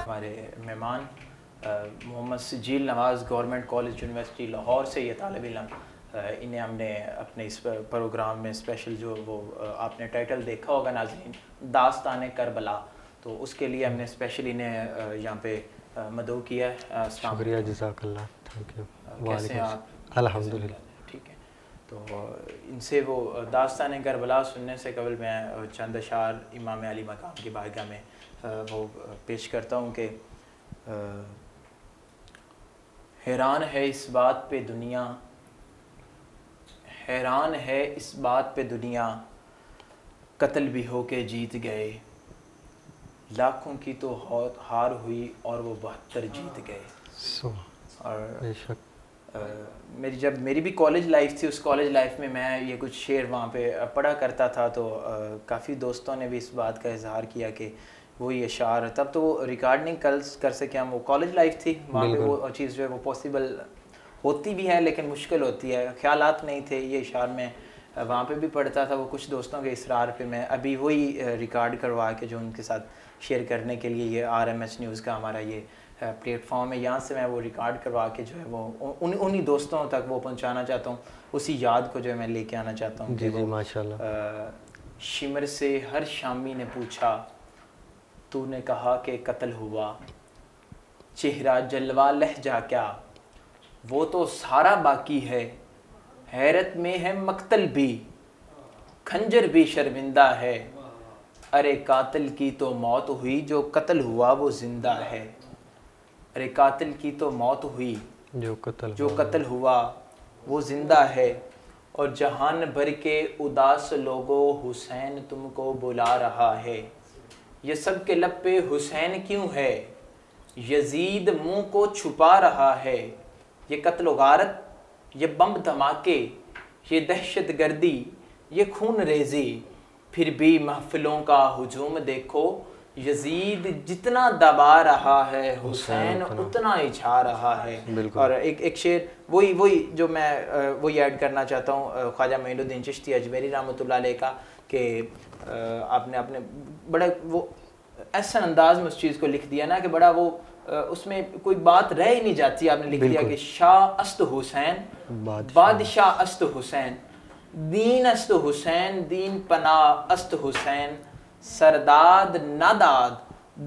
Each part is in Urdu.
ہمارے مہمان محمد سجیل نواز گورنمنٹ کالج یونیورسٹی لاہور سے یہ طالب علم، انہیں ہم نے اپنے اس پروگرام میں اسپیشل جو وہ آپ نے ٹائٹل دیکھا ہوگا ناظرین، داستان کربلا، تو اس کے لیے ہم نے اسپیشلی انہیں یہاں پہ مدعو کیا ہے۔ شکریہ، جزاک اللہ، تھینک یو۔ کیسے ہیں آپ؟ الحمدللہ ٹھیک ہے۔ تو ان سے وہ داستان کربلا سننے سے قبل میں چند اشعار امام علی مقام کی بارگاہ میں وہ پیش کرتا ہوں کہ حیران ہے اس بات پہ دنیا، حیران ہے اس بات پہ دنیا، قتل بھی ہو کے جیت گئے، لاکھوں کی تو ہار ہوئی اور وہ 72 جیت گئے۔ اور بے شک میری بھی کالج لائف تھی، اس کالج لائف میں یہ کچھ شعر وہاں پہ پڑھا کرتا تھا، تو کافی دوستوں نے بھی اس بات کا اظہار کیا کہ وہی اشعار، تب تو وہ ریکارڈ نہیں کر سکے ہم، وہ کالج لائف تھی، وہاں پہ وہ چیز جو ہے وہ پاسبل ہوتی بھی ہے لیکن مشکل ہوتی ہے، خیالات نہیں تھے، یہ اشعار میں وہاں پہ بھی پڑھتا تھا، وہ کچھ دوستوں کے اصرار پہ میں ابھی وہی ریکارڈ کروا کے جو ان کے ساتھ شیئر کرنے کے لیے یہ RMH نیوز کا ہمارا یہ پلیٹ فارم ہے، یہاں سے میں وہ ریکارڈ کروا کے جو ہے وہ انہی دوستوں تک وہ پہنچانا چاہتا ہوں، اسی یاد کو جو ہے میں لے کے آنا چاہتا ہوں۔ جی ماشاءاللہ۔ شمر سے ہر شامی نے پوچھا، تو نے کہا کہ قتل ہوا، چہرہ جلوہ لہجہ کیا، وہ تو سارا باقی ہے، حیرت میں ہے مقتل بھی، کھنجر بھی شرمندہ ہے، ارے قاتل کی تو موت ہوئی، جو قتل ہوا وہ زندہ ہے، ارے قاتل کی تو موت ہوئی جو قتل ہوا وہ زندہ ہے، اور جہان بھر کے اداس لوگوں حسین تم کو بلا رہا ہے، یہ سب کے لب پہ حسین کیوں ہے، یزید منہ کو چھپا رہا ہے، یہ قتل و غارت، یہ بم دھماکے، یہ دہشت گردی، یہ خون ریزی، پھر بھی محفلوں کا ہجوم دیکھو، یزید جتنا دبا رہا ہے حسین اتنا ہی چھا رہا ہے۔ اور ایک شعر وہی جو میں وہی ایڈ کرنا چاہتا ہوں خواجہ معین الدین چشتی اجمیری رحمۃ اللہ علیہ کا، کہ آپ نے اپنے بڑے وہ ایسا انداز میں اس چیز کو لکھ دیا نا کہ بڑا وہ اس میں کوئی بات رہ ہی نہیں جاتی، آپ نے لکھ دیا کہ شاہ است حسین، بادشاہ است حسین، دین است حسین، دین پناہ است حسین، سرداد ناداد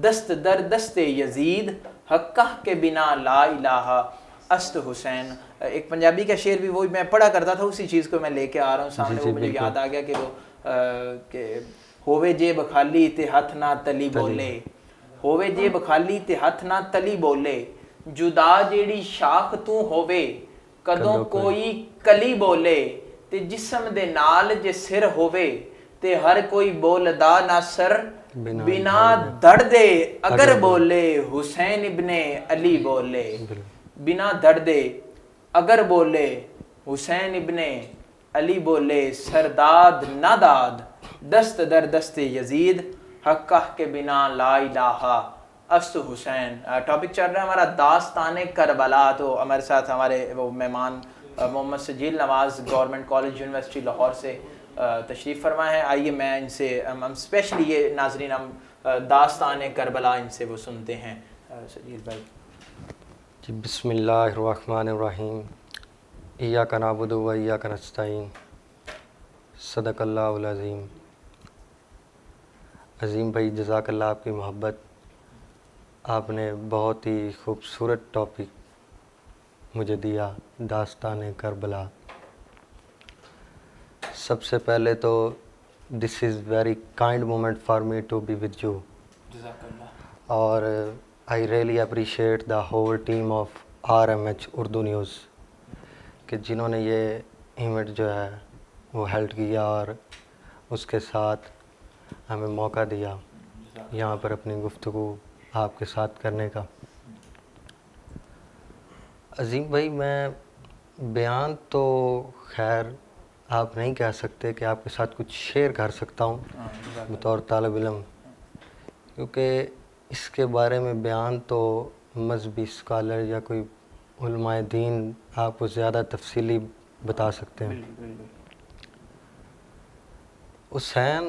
دست در دست یزید، حقہ کے بنا لا الہ است حسین۔ ایک پنجابی کا شعر بھی وہی میں پڑھا کرتا تھا، اسی چیز کو میں لے کے آ رہا ہوں سامنے، وہ مجھے یاد آ گیا کہ وہ کہ ہووے جیب خالی تے ہاتھ نہ تلی بولے، ہووے جیب خالی تے ہاتھ نہ تلی بولے، جدا جیڑی شاخ تو ہووے کدوں کوئی کلی بولے، تے جسم دے نال جے سر ہووے تے ہر کوئی بولدا نہ سر، بنا دڑ دے اگر بولے حسین ابن علی بولے، بنا دڑ دے اگر بولے حسین ابن علی بولے، سرداد ناداد دست در دست یزید، حقہ کے بنا لا الہ است حسین۔ ٹاپک چل رہا ہے ہمارا داستان کربلا، تو ہمارے ساتھ ہمارے وہ مہمان محمد سجیل نواز گورنمنٹ کالج یونیورسٹی لاہور سے تشریف فرما ہے۔ آئیے میں ان سے ہم اسپیشلی یہ ناظرین ہم داستان کربلا ان سے وہ سنتے ہیں۔ سجیل بھائی جی، بسم اللہ الرحمن الرحیم، ایاک نعبد و ایاک نستعین، صدق اللہ العظیم۔ عظیم بھائی، جزاک اللہ آپ کی محبت، آپ نے بہت ہی خوبصورت ٹاپک مجھے دیا، داستان کربلا۔ سب سے پہلے تو this is very kind moment for me to be with you, اور I really appreciate the whole team of RMH Urdu news کہ جنہوں نے یہ ایونٹ جو ہے وہ ہیلڈ کیا اور اس کے ساتھ ہمیں موقع دیا یہاں پر اپنی گفتگو آپ کے ساتھ کرنے کا۔ عظیم بھائی، میں بیان تو خیر آپ نہیں کہہ سکتے کہ آپ کے ساتھ کچھ شیئر کر سکتا ہوں بطور طالب علم، کیونکہ اس کے بارے میں بیان تو مذہبی اسکالر یا کوئی علماء دین آپ کو زیادہ تفصیلی بتا سکتے ہیں۔ حسین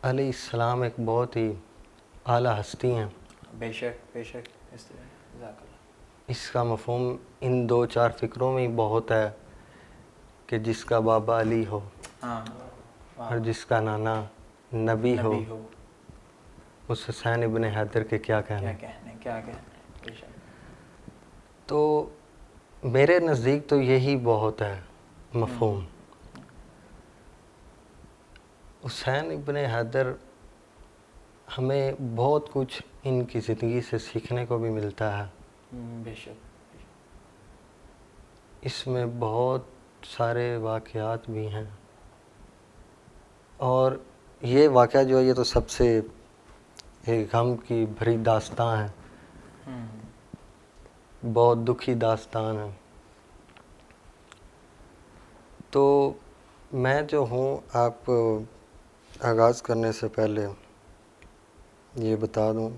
علیہ السلام ایک بہت ہی اعلیٰ ہستی ہیں. بے شک بے شک. اس طرح جزاک اللہ. اس کا مفہوم ان 2-4 فکروں میں ہی بہت ہے کہ جس کا بابا علی ہو ہاں اور جس کا نانا نبی ہو اس حسین ابن حیدر کے کیا کہنے. کیا کہنے. بے شک. تو میرے نزدیک تو یہی بہت ہے مفہوم. حسین ابن حیدر ہمیں بہت کچھ ان کی زندگی سے سیکھنے کو بھی ملتا ہے. بے شک. اس میں بہت سارے واقعات بھی ہیں اور یہ واقعہ جو ہے یہ تو سب سے ایک غم کی بھری داستان ہے. بہت دکھی داستان ہے. تو میں جو ہوں آپ کو آغاز کرنے سے پہلے یہ بتا دوں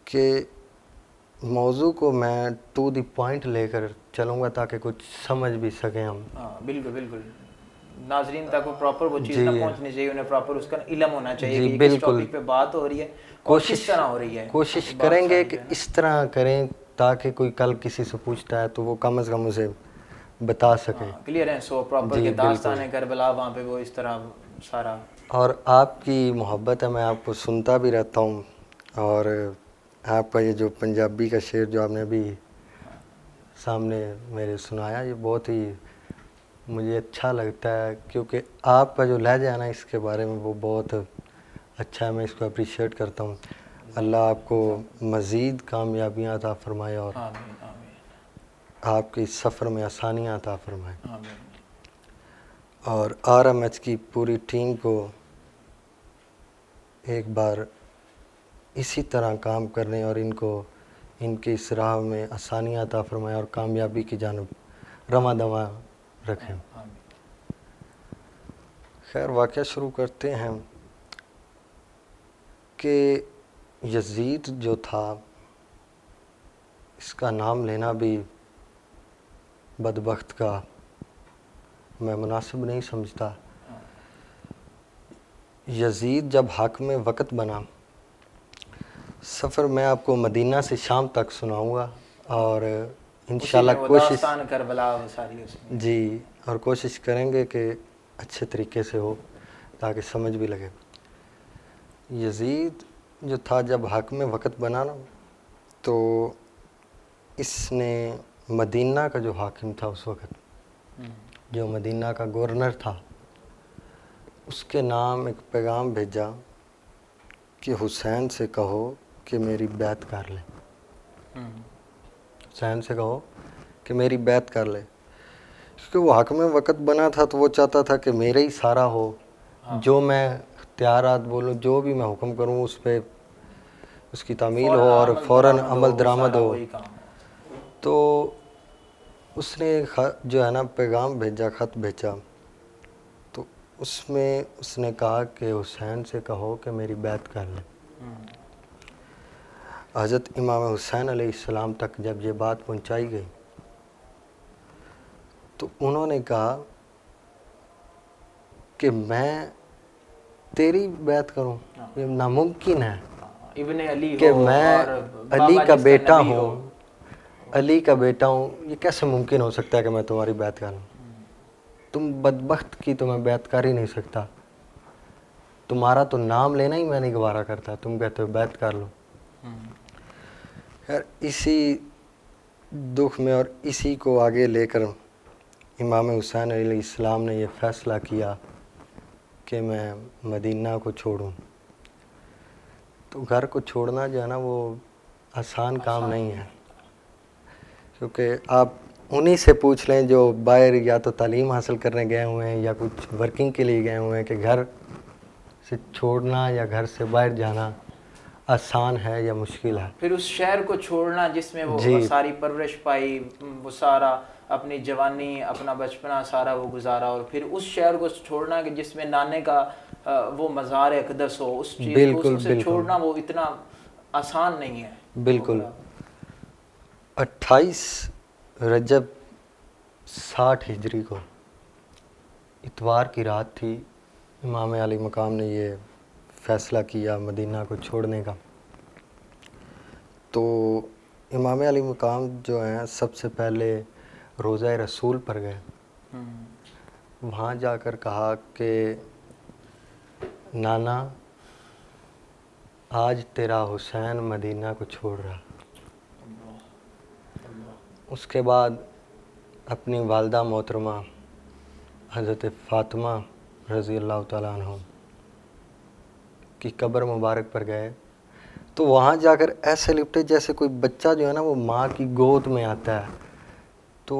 کہ موضوع کو میں ٹو دی پوائنٹ لے کر چلوں گا تاکہ کچھ سمجھ بھی سکیں ہم. ہاں بالکل بالکل. ناظرین تک وہ پراپر وہ چیز نہ پہنچنی چاہیے, انہیں پراپر اس کا علم ہونا چاہیے کہ کس ٹاپک پہ بات ہو رہی ہے اور کس طرح ہو رہی ہے. کوشش کریں گے کہ اس طرح کریں تاکہ کوئی کل کسی سے پوچھتا ہے تو وہ کم از کم اسے بتا سکے. کلیئر ہے. سو پراپر کہ داستان کربلا وہاں پہ وہ اس طرح سارا. اور آپ کی محبت ہے, میں آپ کو سنتا بھی رہتا ہوں. اور آپ کا یہ جو پنجابی کا شعر جو آپ نے ابھی سامنے میرے سنایا یہ بہت ہی مجھے اچھا لگتا ہے کیونکہ آپ کا جو لہجہ ہے نا اس کے بارے میں وہ بہت اچھا ہے. میں اس کو اپریشیٹ کرتا ہوں. اللہ آپ کو مزید کامیابیاں عطا فرمائے اور آپ کے سفر میں آسانیاں عطا فرمائے. اور RMH کی پوری ٹیم کو ایک بار اسی طرح کام کرنے اور ان کی اس راہ میں آسانیاں عطا فرمائے اور کامیابی کی جانب رواں دواں رکھیں. خیر واقعہ شروع کرتے ہیں کہ یزید جو تھا اس کا نام لینا بھی بدبخت کا میں مناسب نہیں سمجھتا. یزید جب حاکم وقت بنا, سفر میں آپ کو مدینہ سے شام تک سناؤں گا اور انشاءاللہ کوشش جی اور کوشش کریں گے کہ اچھے طریقے سے ہو تاکہ سمجھ بھی لگے. یزید جو تھا جب حاکم وقت بنا نا تو اس نے مدینہ کا جو حاکم تھا اس وقت, جو مدینہ کا گورنر تھا, اس کے نام ایک پیغام بھیجا کہ حسین سے کہو کہ میری بیعت کر لے. حسین سے کہو کہ میری بیعت کر لے کیونکہ وہ حاکم وقت بنا تھا تو وہ چاہتا تھا کہ میرے ہی سارا ہو, جو میں اختیارات بولوں جو بھی میں حکم کروں اس پہ اس کی تعمیل ہو اور فوراً عمل درآمد ہو. تو اس نے جو ہے نا پیغام بھیجا, خط بھیجا, تو اس میں اس نے کہا کہ حسین سے کہو کہ میری بیعت کر لیں. حضرت امام حسین علیہ السلام تک جب یہ بات پہنچائی گئی تو انہوں نے کہا کہ میں تیری بیعت کروں, یہ ناممکن ہے کہ میں علی کا بیٹا ہوں, علی کا بیٹا ہوں, یہ کیسے ممکن ہو سکتا ہے کہ میں تمہاری بیعت کروں. تم بدبخت کی تو میں بیعت کر ہی نہیں سکتا. تمہارا تو نام لینا ہی میں نہیں گوارا کرتا, تم کہتے ہو بیعت کر لو. خیر اسی دکھ میں اور اسی کو آگے لے کر امام حسین علیہ السلام نے یہ فیصلہ کیا کہ میں مدینہ کو چھوڑوں. تو گھر کو چھوڑنا جو ہے نا وہ آسان کام نہیں ہے, کیونکہ آپ انہی سے پوچھ لیں جو باہر یا تو تعلیم حاصل کرنے گئے ہوئے ہیں یا کچھ ورکنگ کے لیے گئے ہوئے ہیں کہ گھر سے چھوڑنا یا گھر سے باہر جانا آسان ہے یا مشکل ہے. پھر اس شہر کو چھوڑنا جس میں وہ ساری پرورش پائی, وہ سارا اپنی جوانی اپنا بچپنا سارا وہ گزارا, اور پھر اس شہر کو چھوڑنا کہ جس میں نانے کا وہ مزار اقدس ہو, اس چیز کو اسے چھوڑنا وہ اتنا آسان نہیں ہے. بالکل. 28 رجب 60 ہجری کو اتوار کی رات تھی، امام علی مقام نے یہ فیصلہ کیا مدینہ کو چھوڑنے کا. تو امام علی مقام جو ہیں سب سے پہلے روضہ رسول پر گئے. وہاں جا کر کہا کہ نانا آج تیرا حسین مدینہ کو چھوڑ رہا. اس کے بعد اپنی والدہ محترمہ حضرت فاطمہ رضی اللہ تعالیٰ عنہ کی قبر مبارک پر گئے. تو وہاں جا کر ایسے لپٹے جیسے کوئی بچہ جو ہے نا وہ ماں کی گود میں آتا ہے. تو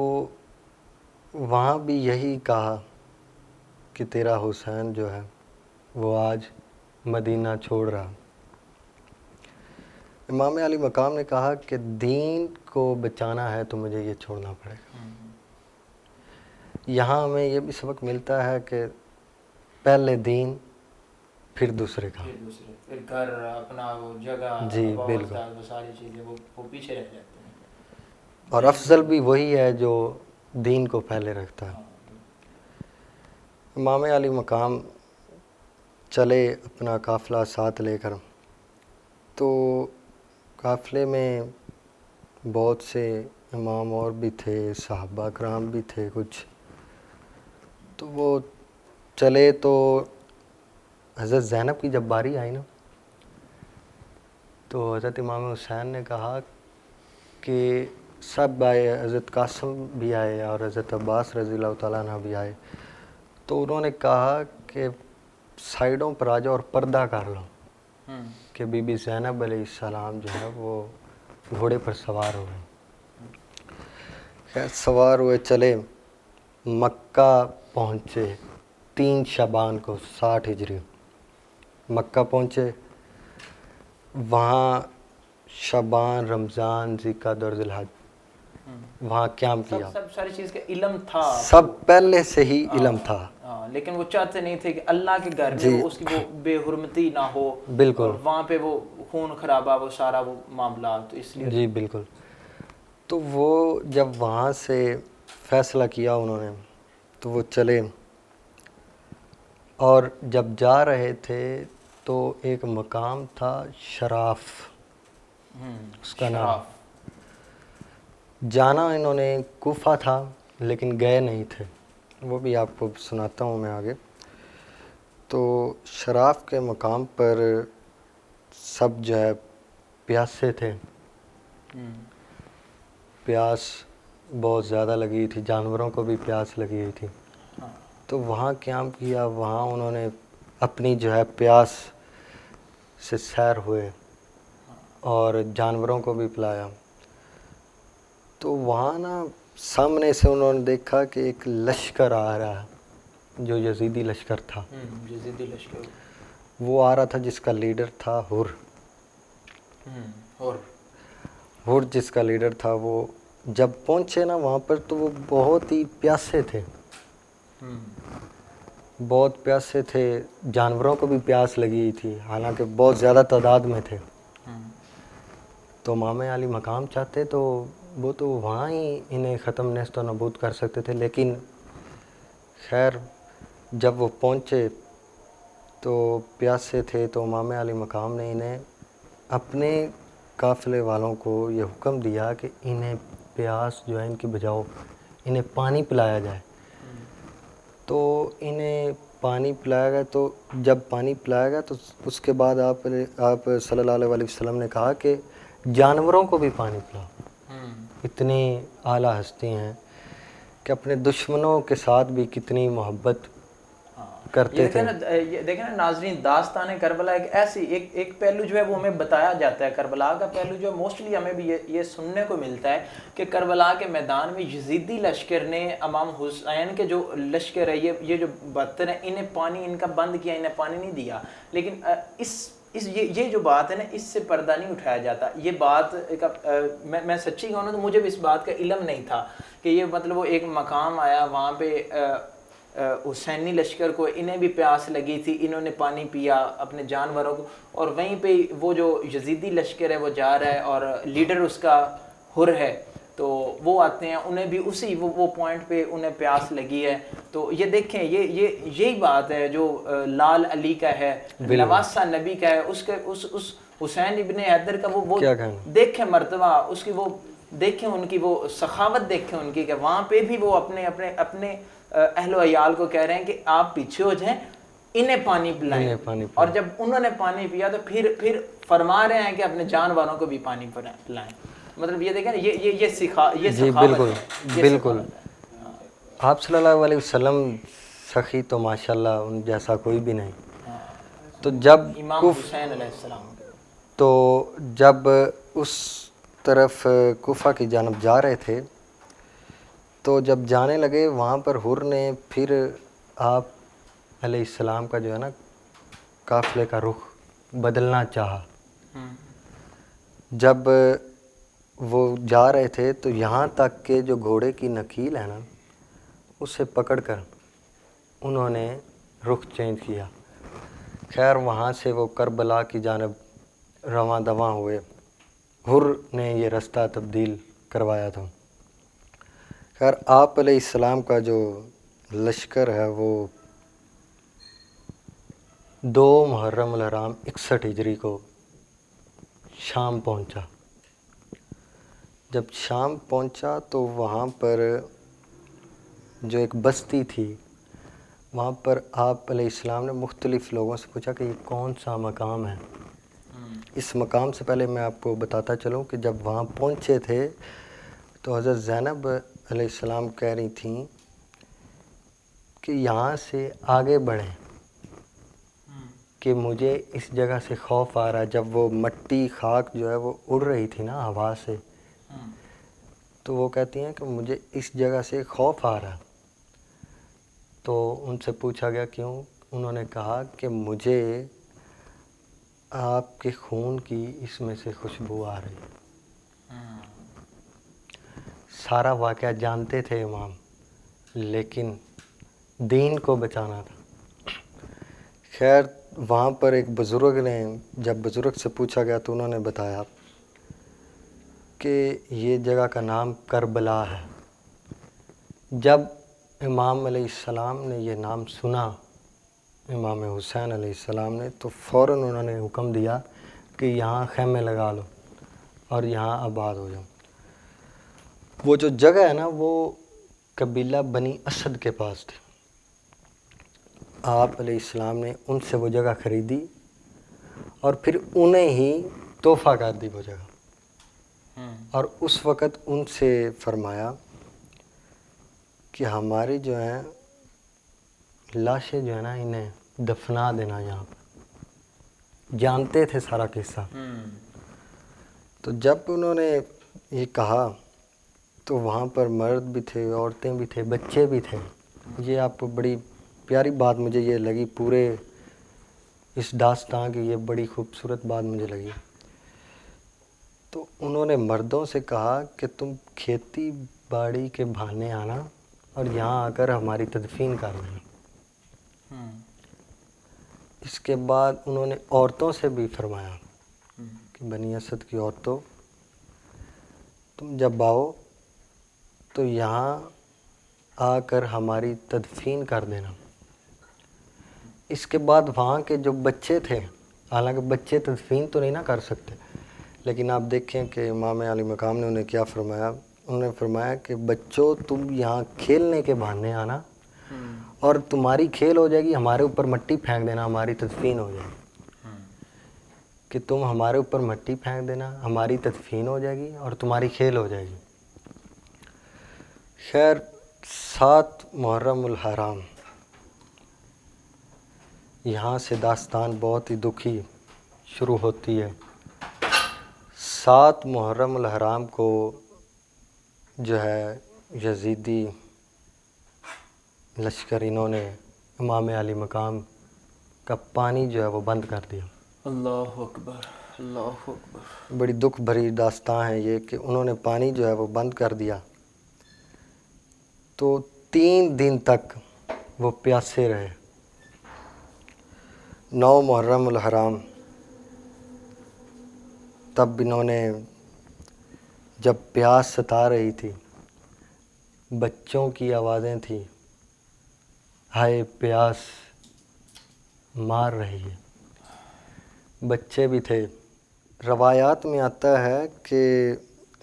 وہاں بھی یہی کہا کہ تیرا حسین جو ہے وہ آج مدینہ چھوڑ رہا. امام علی مقام نے کہا کہ دین کو بچانا ہے تو مجھے یہ چھوڑنا پڑے گا. یہاں ہمیں یہ بھی سبق ملتا ہے کہ پہلے دین پھر دوسرے کا، پھر گھر اپنا وہ جگہ، جی بالکل، وہ ساری چیزیں وہ پیچھے رہ جاتی ہیں. اور افضل بھی وہی ہے جو دین کو پہلے رکھتا ہے. امام علی مقام چلے اپنا قافلہ ساتھ لے کر. تو قافلے میں بہت سے امام اور بھی تھے، صحابہ کرام بھی تھے کچھ. تو وہ چلے تو حضرت زینب کی جب باری آئی نا تو حضرت امام حسین نے کہا کہ سب آئے، حضرت قاسم بھی آئے اور حضرت عباس رضی اللہ تعالیٰ عنہ بھی آئے. تو انہوں نے کہا کہ سائیڈوں پر آ جاؤ اور پردہ کر لو کہ بی بی زینب علیہ السلام جو ہے وہ گھوڑے پر سوار ہو گئے. خیر سوار ہوئے چلے، مکہ پہنچے 3 شعبان کو 60 ہجری. مکہ پہنچے، وہاں شعبان، رمضان، ذوالقعدہ اور ذی الحج وہاں قیام کیا. سب ساری چیز کا علم تھا، سب پہلے سے ہی علم تھا، لیکن وہ چاہتے نہیں تھے کہ اللہ کے گھر میں اس کی وہ بے حرمتی نہ ہو. بالکل، وہاں پہ وہ خون خرابہ، وہ سارا وہ معاملات، تو اس لیے جی بالکل. تو وہ جب وہاں سے فیصلہ کیا انہوں نے تو وہ چلے، اور جب جا رہے تھے تو ایک مقام تھا شراف، اس کا نام. جانا انہوں نے کوفہ تھا لیکن گئے نہیں تھے، وہ بھی آپ کو سناتا ہوں میں آگے. تو شراف کے مقام پر سب جو ہے پیاسے تھے، پیاس بہت زیادہ لگی تھی، جانوروں کو بھی پیاس لگی ہوئی تھی. تو وہاں قیام کیا، وہاں انہوں نے اپنی جو ہے پیاس سے سیر ہوئے اور جانوروں کو بھی پلایا. تو وہاں نا سامنے سے انہوں نے دیکھا کہ ایک لشکر آ رہا ہے جو یزیدی لشکر تھا. یزیدی لشکر وہ آ رہا تھا جس کا لیڈر تھا حر جس کا لیڈر تھا. وہ جب پہنچے نا وہاں پر تو وہ بہت ہی پیاسے تھے، بہت پیاسے تھے، جانوروں کو بھی پیاس لگی تھی حالانکہ بہت زیادہ تعداد میں تھے. تو امام علی مقام چاہتے تو وہ تو وہاں ہی انہیں ختم نیست و نابود کر سکتے تھے، لیکن خیر جب وہ پہنچے تو پیاسے تھے. تو امام علی مقام نے انہیں اپنے قافلے والوں کو یہ حکم دیا کہ انہیں پیاس جو ہے ان کی بجاؤ، انہیں پانی پلایا جائے. تو انہیں پانی پلایا گیا. تو جب پانی پلایا گیا تو اس کے بعد آپ صلی اللہ علیہ وسلم نے کہا کہ جانوروں کو بھی پانی پلاؤ. اتنی اعلیٰ ہستی ہیں کہ اپنے دشمنوں کے ساتھ بھی کتنی محبت کرتے تھے. دیکھیں نا ناظرین، داستان کربلا ایک ایسی ایک پہلو جو ہے وہ ہمیں بتایا جاتا ہے. کربلا کا پہلو جو ہے موسٹلی ہمیں بھی یہ سننے کو ملتا ہے کہ کربلا کے میدان میں یزیدی لشکر نے امام حسین کے جو لشکر ہے، یہ جو بدتر ہیں، انہیں پانی ان کا بند کیا، انہیں پانی نہیں دیا. لیکن یہ جو بات ہے نا، اس سے پردہ نہیں اٹھایا جاتا. یہ بات میں سچی کہوں نا تو مجھے بھی اس بات کا علم نہیں تھا کہ یہ مطلب وہ ایک مقام آیا وہاں پہ حسینی لشکر کو انہیں بھی پیاس لگی تھی، انہوں نے پانی پیا اپنے جانوروں کو، اور وہیں پہ وہ جو یزیدی لشکر ہے وہ جا رہا ہے اور لیڈر اس کا حر ہے. تو وہ آتے ہیں, انہیں بھی اسی وہ پوائنٹ پہ انہیں پیاس لگی ہے. تو یہ دیکھیں یہی بات ہے جو لال علی کا ہے, نواسہ نبی کا ہے, اس حسین ابن حیدر کا وہ دیکھیں مرتبہ اس کی, وہ دیکھیں ان کی وہ سخاوت, دیکھیں ان کی کہ وہاں پہ بھی وہ اپنے اہل و عیال کو کہہ رہے ہیں کہ آپ پیچھے ہو جائیں, انہیں پانی پلائیں. اور جب انہوں نے پانی پیا تو پھر فرما رہے ہیں کہ اپنے جانوروں کو بھی پانی پلائیں. مطلب یہ دیکھیں یہ سخاوت ہے. بالکل. آپ صلی اللہ علیہ وسلم سخی تو ماشاءاللہ ان جیسا کوئی بھی نہیں. تو جب امام حسین علیہ السلام, تو جب اس طرف کوفہ کی جانب جا رہے تھے تو جب جانے لگے وہاں پر حر نے پھر آپ علیہ السلام کا جو ہے نا قافلے کا رخ بدلنا چاہا. جب وہ جا رہے تھے تو یہاں تک کہ جو گھوڑے کی نکیل ہے نا اسے پکڑ کر انہوں نے رخ چینج کیا. خیر وہاں سے وہ کربلا کی جانب رواں دواں ہوئے. حر نے یہ رستہ تبدیل کروایا تھا. خیر آپ علیہ السلام کا جو لشکر ہے وہ 2 محرم الحرام 61 ہجری کو شام پہنچا. جب شام پہنچا تو وہاں پر جو ایک بستی تھی وہاں پر آپ علیہ السلام نے مختلف لوگوں سے پوچھا کہ یہ کون سا مقام ہے. اس مقام سے پہلے میں آپ کو بتاتا چلوں کہ جب وہاں پہنچے تھے تو حضرت زینب علیہ السلام کہہ رہی تھیں کہ یہاں سے آگے بڑھیں کہ مجھے اس جگہ سے خوف آ رہا ہے. جب وہ مٹی خاک جو ہے وہ اڑ رہی تھی نا ہوا سے, تو وہ کہتی ہیں کہ مجھے اس جگہ سے خوف آ رہا ہے. تو ان سے پوچھا گیا کیوں؟ انہوں نے کہا کہ مجھے آپ کے خون کی اس میں سے خوشبو آ رہی. سارا واقعہ جانتے تھے امام, لیکن دین کو بچانا تھا. خیر وہاں پر ایک بزرگ نے, جب بزرگ سے پوچھا گیا تو انہوں نے بتایا کہ یہ جگہ کا نام کربلا ہے. جب امام علیہ السلام نے یہ نام سنا, امام حسین علیہ السلام نے, تو فوراً انہوں نے حکم دیا کہ یہاں خیمے لگا لو اور یہاں آباد ہو جاؤ. وہ جو جگہ ہے نا وہ قبیلہ بنی اسد کے پاس تھی. آپ علیہ السلام نے ان سے وہ جگہ خریدی اور پھر انہیں ہی تحفہ کر دی وہ جگہ. اور اس وقت ان سے فرمایا کہ ہماری جو ہیں لاشیں جو ہے نا انہیں دفنا دینا یہاں پر. جانتے تھے سارا قصہ. تو جب انہوں نے یہ کہا تو وہاں پر مرد بھی تھے, عورتیں بھی تھے, بچے بھی تھے. یہ آپ کو بڑی پیاری بات مجھے یہ لگی پورے اس داستان کی, یہ بڑی خوبصورت بات مجھے لگی. تو انہوں نے مردوں سے کہا کہ تم کھیتی باڑی کے بہانے آنا اور یہاں آ کر ہماری تدفین کر دینا. اس کے بعد انہوں نے عورتوں سے بھی فرمایا کہ بنی اسد کی عورتوں تم جب آؤ تو یہاں آ کر ہماری تدفین کر دینا. اس کے بعد وہاں کے جو بچے تھے, حالانکہ بچے تدفین تو نہیں نہ کر سکتے, لیکن آپ دیکھیں کہ امام علی مقام نے انہیں کیا فرمایا. انہوں نے فرمایا کہ بچوں تم یہاں کھیلنے کے بہانے آنا اور تمہاری کھیل ہو جائے گی, ہمارے اوپر مٹی پھینک دینا, ہماری تدفین ہو جائے گی. کہ تم ہمارے اوپر مٹی پھینک دینا, ہماری تدفین ہو جائے گی اور تمہاری کھیل ہو جائے گی. خیر 7 محرم الحرام یہاں سے داستان بہت ہی دکھی شروع ہوتی ہے. 7 محرم الحرام کو جو ہے یزیدی لشکر انہوں نے امام علی مقام کا پانی جو ہے وہ بند کر دیا. اللہ اکبر, اللہ اکبر. بڑی دکھ بھری داستان ہے یہ کہ انہوں نے پانی جو ہے وہ بند کر دیا. تو 3 دن تک وہ پیاسے رہے. 9 محرم الحرام تب انہوں نے جب پیاس ستا رہی تھی، بچوں کی آوازیں تھیں، ہائے پیاس مار رہی ہے، بچے بھی تھے۔ روایات میں آتا ہے کہ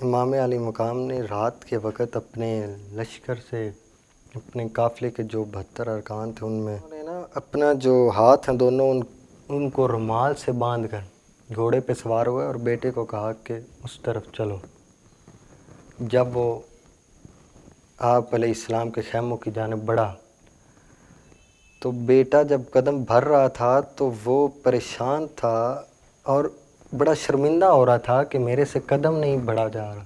امام علی مقام نے رات کے وقت اپنے لشکر سے، اپنے قافلے کے جو 72 ارکان تھے ان میں انہوں نے نا اپنا جو ہاتھ ہیں دونوں ان کو رومال سے باندھ کر گھوڑے پہ سوار ہوئے اور بیٹے کو کہا کہ اس طرف چلو۔ جب وہ آپ علیہ السلام کے خیموں کی جانب بڑھا تو بیٹا جب قدم بھر رہا تھا تو وہ پریشان تھا اور بڑا شرمندہ ہو رہا تھا کہ میرے سے قدم نہیں بڑھا جا رہا۔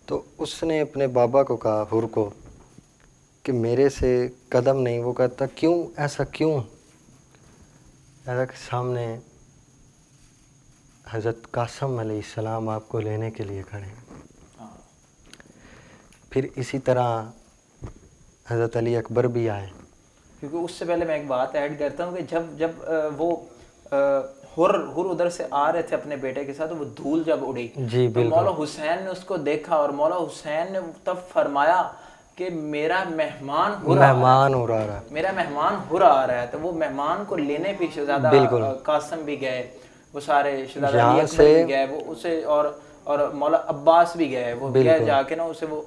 تو اس نے اپنے بابا کو کہا، حر کو، کہ میرے سے قدم نہیں۔ وہ کہتا کیوں، ایسا کیوں؟ ایسا کہ سامنے حضرت قاسم علیہ السلام آپ کو لینے کے لیے کھڑے ہیں۔ پھر اسی طرح حضرت علی اکبر بھی آئے۔ کیونکہ اس سے پہلے میں ایک بات ایڈ کرتا ہوں کہ جب وہ حر ادھر سے آ رہے تھے اپنے بیٹے کے ساتھ، وہ دھول جب اڑی تو مولا حسین نے اس کو دیکھا اور مولا حسین نے تب فرمایا کہ میرا مہمان ہو رہا ہے، میرا مہمان ہو رہا ہے۔ تو وہ مہمان کو لینے بھی شہزادہ قاسم بھی گئے، وہ سارے شہزادہ علی اکبر بھی گئے، وہ اسے اور مولا عباس بھی گئے، وہ گئے جا کے نا اسے وہ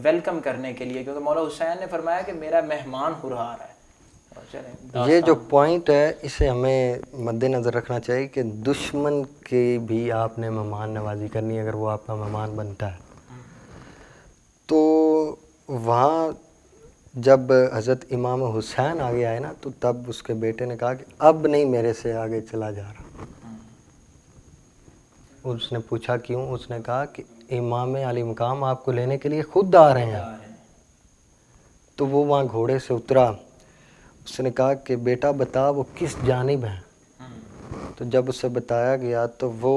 ویلکم کرنے کے لیے، کیونکہ مولا حسین نے فرمایا کہ میرا مہمان ہو رہا ہے۔ یہ جو پوائنٹ ہے اسے ہمیں مد نظر رکھنا چاہیے کہ دشمن کی بھی آپ نے مہمان نوازی کرنی اگر وہ آپ کا مہمان بنتا ہے۔ تو وہاں جب حضرت امام حسین آگے آئے نا تو تب اس کے بیٹے نے کہا کہ اب نہیں میرے سے آگے چلا جا رہا۔ اس نے پوچھا کیوں؟ اس نے کہا کہ امام علی مقام آپ کو لینے کے لیے خود آ رہے ہیں۔ تو وہ وہاں گھوڑے سے اترا، اس نے کہا کہ بیٹا بتا وہ کس جانب ہیں؟ تو جب اسے بتایا گیا تو وہ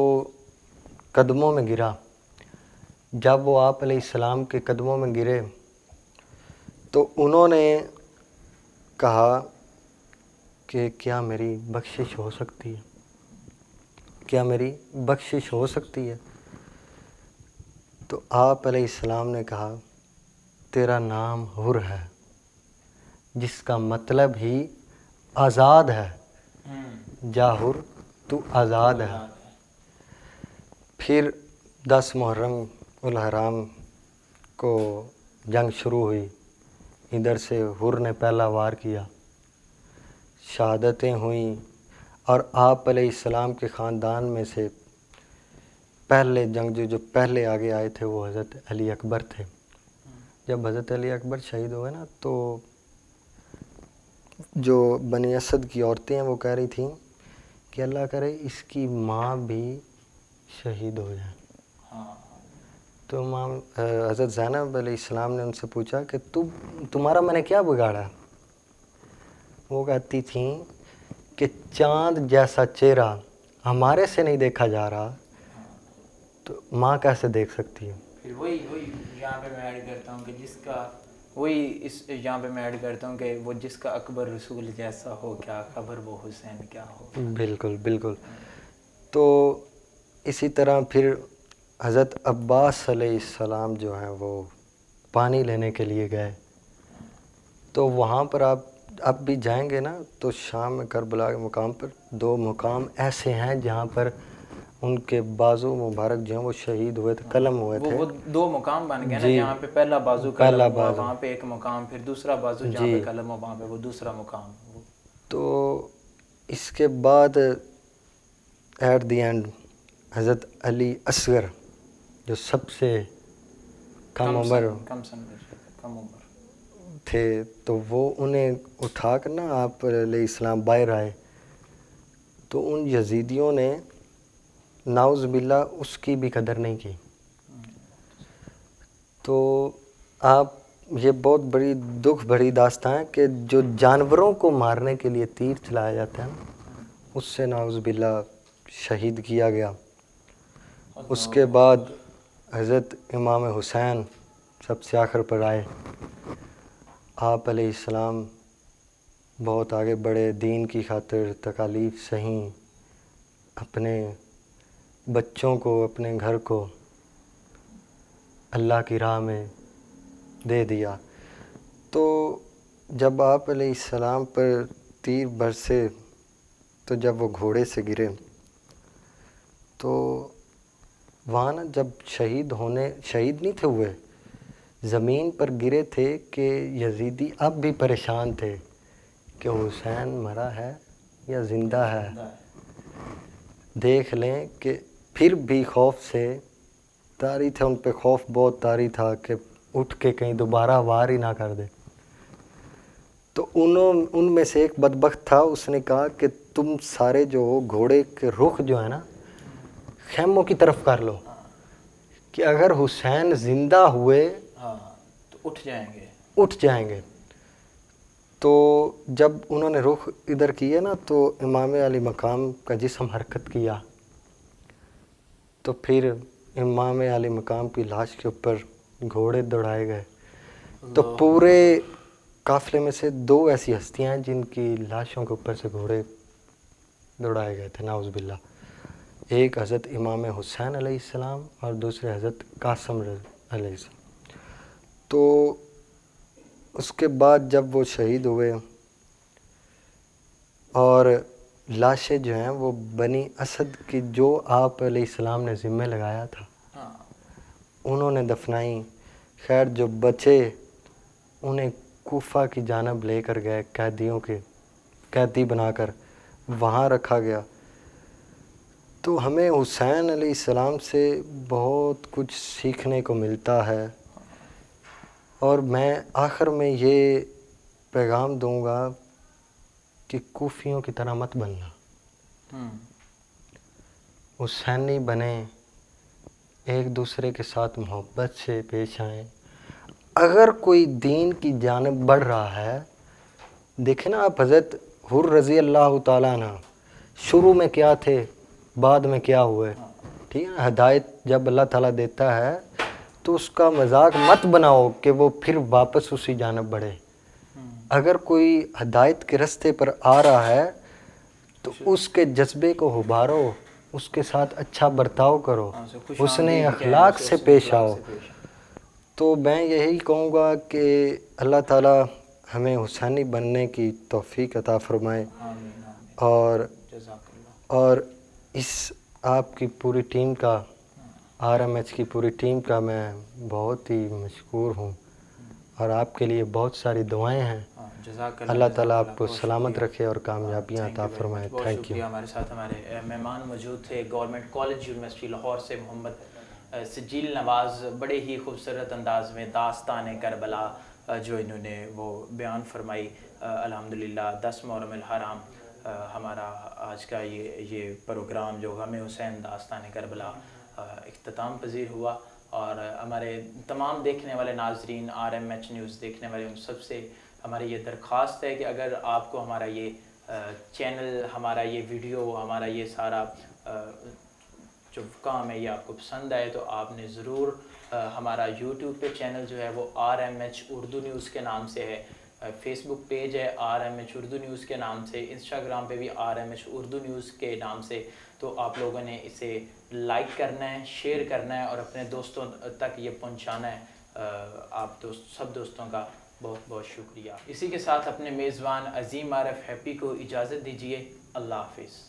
قدموں میں گرا۔ جب وہ آپ علیہ السلام کے قدموں میں گرے تو انہوں نے کہا کہ کیا میری بخشش ہو سکتی ہے؟ کیا میری بخشش ہو سکتی ہے؟ تو آپ علیہ السلام نے کہا تیرا نام حر ہے، جس کا مطلب ہی آزاد ہے، جا حر تو آزاد ہے۔ پھر 10 محرم الحرام کو جنگ شروع ہوئی، ادھر سے حر نے پہلا وار کیا، شہادتیں ہوئیں، اور آپ علیہ السلام کے خاندان میں سے پہلے جنگجو جو پہلے آگے آئے تھے وہ حضرت علی اکبر تھے۔ جب حضرت علی اکبر شہید ہوئے نا تو جو بنی اسد کی عورتیں ہیں وہ کہہ رہی تھیں کہ اللہ کرے اس کی ماں بھی شہید ہو جائے۔ تو امام حضرت زینب علیہ السلام نے ان سے پوچھا کہ تمہارا میں نے کیا بگاڑا؟ وہ کہتی تھیں کہ چاند جیسا چہرہ ہمارے سے نہیں دیکھا جا رہا تو ماں کیسے دیکھ سکتی ہے؟ پھر وہی یہاں پہ میں ایڈ کرتا ہوں کہ یہاں پہ میں ایڈ کرتا ہوں کہ وہ جس کا اکبر رسول جیسا ہو کیا خبر وہ حسین کیا ہو۔ بالکل بالکل۔ تو اسی طرح پھر حضرت عباس علیہ السلام جو ہیں وہ پانی لینے کے لیے گئے، تو وہاں پر آپ اب بھی جائیں گے نا تو شام میں کربلا کے مقام پر 2 مقام ایسے ہیں جہاں پر ان کے بازو مبارک جو ہیں وہ شہید ہوئے تھے، قلم ہوئے تھے۔ وہ 2 مقام بن گئے نا، جہاں پہ پہلا بازو قلم ہوا وہاں پہ ایک مقام، پھر دوسرا بازو جہاں پہ قلم ہوا وہاں پہ وہ دوسرا مقام۔ تو اس کے بعد ایٹ دی اینڈ حضرت علی اصغر جو سب سے کم عمر تھے تو وہ انہیں اٹھا کر نا آپ علیہ السلام باہر آئے تو ان یزیدیوں نے نعوذ باللہ اس کی بھی قدر نہیں کی۔ تو آپ یہ بہت بڑی دکھ بھری داستان ہے کہ جو جانوروں کو مارنے کے لیے تیر چلایا جاتا ہے نا اس سے نعوذ باللہ شہید کیا گیا۔ اس کے بعد حضرت امام حسین سب سے آخر پر آئے، آپ علیہ السلام بہت آگے بڑھے، دین کی خاطر تکالیف سہیں، اپنے بچوں کو، اپنے گھر کو اللہ کی راہ میں دے دیا. تو جب آپ علیہ السلام پر تیر برسے تو جب وہ گھوڑے سے گرے تو وہاں نا جب شہید نہیں تھے ہوئے, زمین پر گرے تھے کہ یزیدی اب بھی پریشان تھے کہ حسین مرا ہے یا زندہ ہے. دیکھ لیں کہ پھر بھی خوف سے طاری تھے, ان پہ خوف بہت طاری تھا کہ اٹھ کے کہیں دوبارہ وار ہی نہ کر دے. تو ان میں سے ایک بدبخت تھا, اس نے کہا کہ تم سارے جو ہو گھوڑے کے رخ جو ہے نا خیموں کی طرف کر لو, کہ اگر حسین زندہ ہوئے تو اٹھ جائیں گے. تو جب انہوں نے رخ ادھر کیا نا تو امام علی مقام کا جسم حرکت کیا, تو پھر امام علی مقام کی لاش کے اوپر گھوڑے دوڑائے گئے. تو پورے قافلے میں سے 2 ایسی ہستیاں ہیں جن کی لاشوں کے اوپر سے گھوڑے دوڑائے گئے تھے, نعوذ باللہ. ایک حضرت امام حسین علیہ السلام اور دوسرے حضرت قاسم علیہ السلام. تو اس کے بعد جب وہ شہید ہوئے اور لاشیں جو ہیں وہ بنی اسد کی جو آپ علیہ السلام نے ذمہ لگایا تھا انہوں نے دفنائیں. خیر جو بچے انہیں کوفہ کی جانب لے کر گئے, قیدی بنا کر وہاں رکھا گیا. تو ہمیں حسین علیہ السلام سے بہت کچھ سیکھنے کو ملتا ہے, اور میں آخر میں یہ پیغام دوں گا کہ کوفیوں کی طرح مت بننا, حسینی بنیں, ایک دوسرے کے ساتھ محبت سے پیش آئیں. اگر کوئی دین کی جانب بڑھ رہا ہے, دیکھیں نا آپ حضرت حر رضی اللہ تعالیٰ عنہ شروع میں کیا تھے, بعد میں کیا ہوئے, ٹھیک ہے نا. ہدایت جب اللہ تعالیٰ دیتا ہے تو اس کا مذاق مت بناؤ کہ وہ پھر واپس اسی جانب بڑھے. اگر کوئی ہدایت کے رستے پر آ رہا ہے تو اس کے جذبے کو ابھارو, اس کے ساتھ اچھا برتاؤ کرو, حسن اخلاق سے پیش آؤ. تو میں یہی کہوں گا کہ اللہ تعالیٰ ہمیں حسینی بننے کی توفیق عطا فرمائے. اور اس آپ کی پوری ٹیم کا, RMH کی پوری ٹیم کا میں بہت ہی مشکور ہوں, اور آپ کے لیے بہت ساری دعائیں ہیں. اللہ تعالیٰ آپ کو سلامت رکھے اور کامیابیاں عطا فرمائے. Thank you. ہمارے ساتھ ہمارے مہمان موجود تھے گورنمنٹ کالج یونیورسٹی لاہور سے محمد سجیل نواز. بڑے ہی خوبصورت انداز میں داستان کربلا جو انہوں نے وہ بیان فرمائی. الحمدللہ 10 محرم الحرام ہمارا آج کا یہ پروگرام جو غم حسین داستان کربلا اختتام پذیر ہوا. اور ہمارے تمام دیکھنے والے ناظرین, RMH نیوز دیکھنے والے, ان سب سے ہماری یہ درخواست ہے کہ اگر آپ کو ہمارا یہ چینل, ہمارا یہ ویڈیو, ہمارا یہ سارا جو کام ہے یہ آپ کو پسند آئے تو آپ نے ضرور ہمارا YouTube پہ چینل جو ہے وہ RMH اردو نیوز کے نام سے ہے, فیس بک پیج ہے RMH اردو نیوز کے نام سے, انسٹاگرام پہ بھی RMH اردو نیوز کے نام سے. تو آپ لوگوں نے اسے لائک کرنا ہے, شیئر کرنا ہے اور اپنے دوستوں تک یہ پہنچانا ہے. آپ سب دوستوں کا بہت بہت شکریہ. اسی کے ساتھ اپنے میزبان عظیم عارف ہیپی کو اجازت دیجیے. اللہ حافظ.